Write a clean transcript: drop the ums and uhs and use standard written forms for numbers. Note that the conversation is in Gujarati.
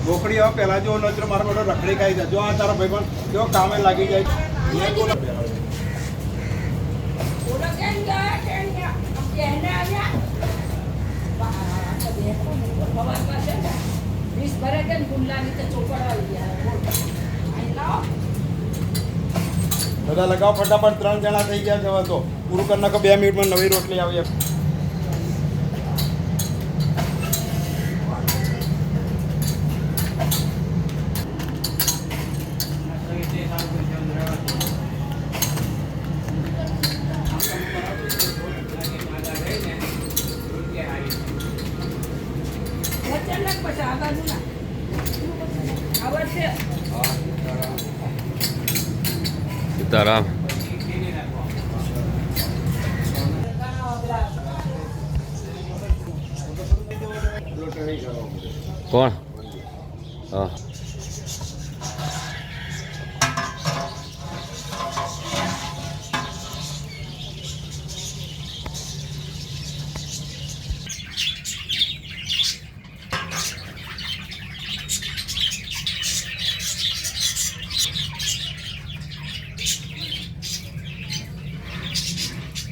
રોકડી હવે પેલા જો નજર મારા બધો રખડી ખાઈ જાય જો આ તારા ભાઈ પણ જો કામે લાગી જાય બધા લગાવો ફટાફટ 3 જણા થઈ ગયા છે હવે તો પૂરું કરી નાખો 2 મિનિટમાં નવી રોટલી આવી સીતારામ કોણ? હા